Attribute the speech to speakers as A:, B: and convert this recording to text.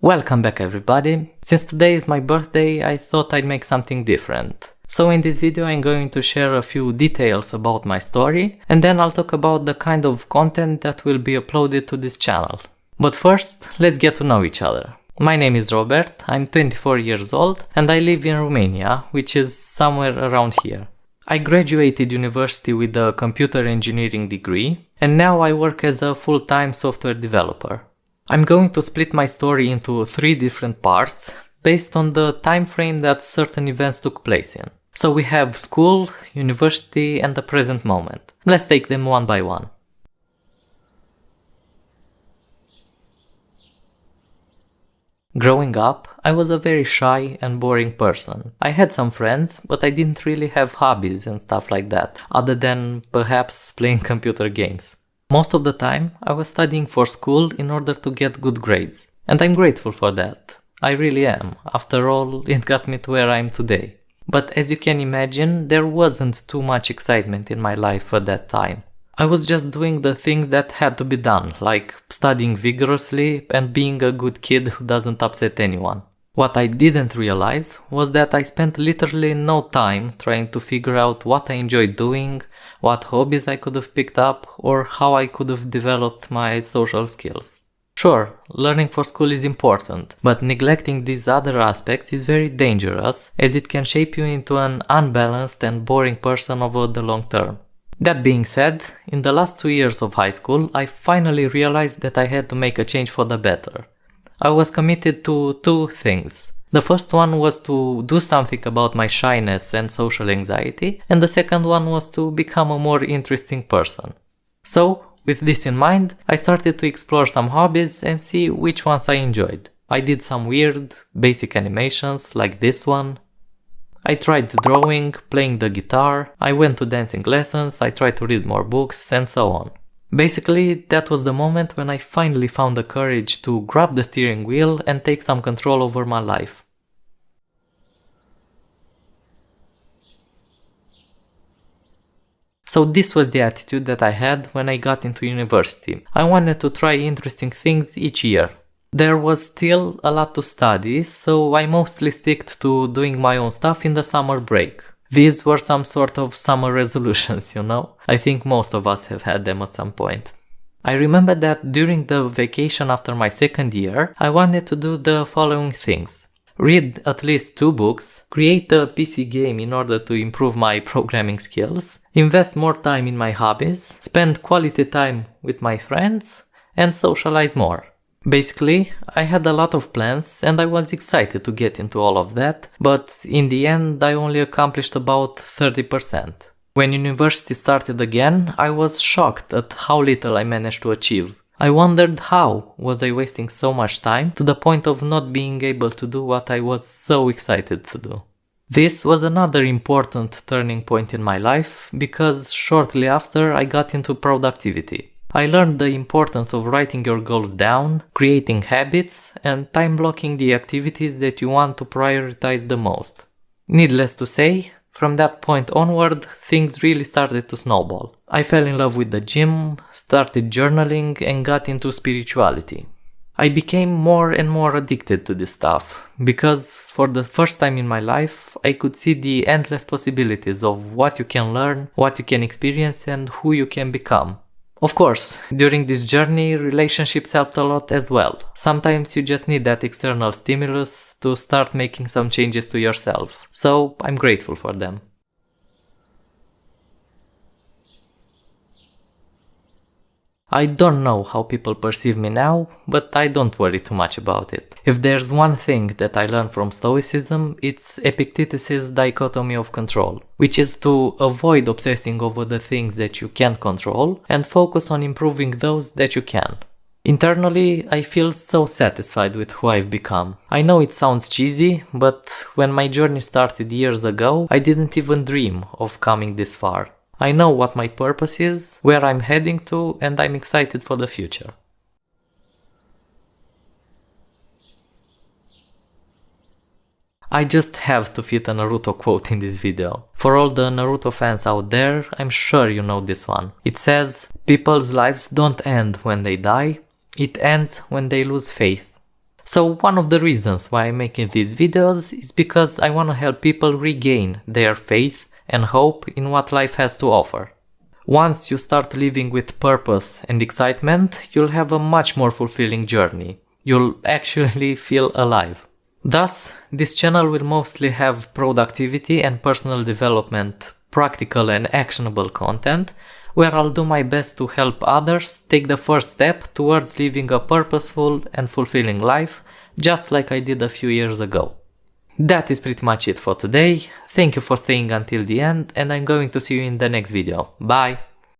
A: Welcome back everybody. Since today is my birthday, I thought I'd make something different. So in this video I'm going to share a few details about my story, and then I'll talk about the kind of content that will be uploaded to this channel. But first, let's get to know each other. My name is Robert, I'm 24 years old, and I live in Romania, which is somewhere around here. I graduated university with a computer engineering degree, and now I work as a full-time software developer. I'm going to split my story into 3 different parts based on the time frame that certain events took place in. So we have school, university, and the present moment. Let's take them one by one. Growing up, I was a very shy and boring person. I had some friends, but I didn't really have hobbies and stuff like that, other than perhaps playing computer games. Most of the time, I was studying for school in order to get good grades, and I'm grateful for that. I really am. After all, it got me to where I am today. But as you can imagine, there wasn't too much excitement in my life at that time. I was just doing the things that had to be done, like studying vigorously and being a good kid who doesn't upset anyone. What I didn't realize was that I spent literally no time trying to figure out what I enjoyed doing, what hobbies I could have picked up, or how I could have developed my social skills. Sure, learning for school is important, but neglecting these other aspects is very dangerous, as it can shape you into an unbalanced and boring person over the long term. That being said, in the last 2 years of high school, I finally realized that I had to make a change for the better. I was committed to 2 things. The first one was to do something about my shyness and social anxiety, and the second one was to become a more interesting person. So, with this in mind, I started to explore some hobbies and see which ones I enjoyed. I did some weird, basic animations like this one. I tried drawing, playing the guitar, I went to dancing lessons, I tried to read more books, and so on. Basically, that was the moment when I finally found the courage to grab the steering wheel and take some control over my life. So this was the attitude that I had when I got into university. I wanted to try interesting things each year. There was still a lot to study, so I mostly sticked to doing my own stuff in the summer break. These were some sort of summer resolutions, you know? I think most of us have had them at some point. I remember that during the vacation after my second year, I wanted to do the following things. Read at least 2 books, create a PC game in order to improve my programming skills, invest more time in my hobbies, spend quality time with my friends, and socialize more. Basically, I had a lot of plans and I was excited to get into all of that, but in the end I only accomplished about 30%. When university started again, I was shocked at how little I managed to achieve. I wondered how was I wasting so much time to the point of not being able to do what I was so excited to do. This was another important turning point in my life because shortly after I got into productivity. I learned the importance of writing your goals down, creating habits, and time blocking the activities that you want to prioritize the most. Needless to say, from that point onward, things really started to snowball. I fell in love with the gym, started journaling, and got into spirituality. I became more and more addicted to this stuff, because for the first time in my life, I could see the endless possibilities of what you can learn, what you can experience, and who you can become. Of course, during this journey, relationships helped a lot as well. Sometimes you just need that external stimulus to start making some changes to yourself. So I'm grateful for them. I don't know how people perceive me now, but I don't worry too much about it. If there's one thing that I learned from Stoicism, it's Epictetus' dichotomy of control, which is to avoid obsessing over the things that you can't control and focus on improving those that you can. Internally, I feel so satisfied with who I've become. I know it sounds cheesy, but when my journey started years ago, I didn't even dream of coming this far. I know what my purpose is, where I'm heading to, and I'm excited for the future. I just have to fit a Naruto quote in this video. For all the Naruto fans out there, I'm sure you know this one. It says, "People's lives don't end when they die, it ends when they lose faith." So one of the reasons why I'm making these videos is because I want to help people regain their faith and hope in what life has to offer. Once you start living with purpose and excitement, you'll have a much more fulfilling journey. You'll actually feel alive. Thus, this channel will mostly have productivity and personal development, practical and actionable content, where I'll do my best to help others take the first step towards living a purposeful and fulfilling life, just like I did a few years ago. That is pretty much it for today. Thank you for staying until the end, and I'm going to see you in the next video. Bye!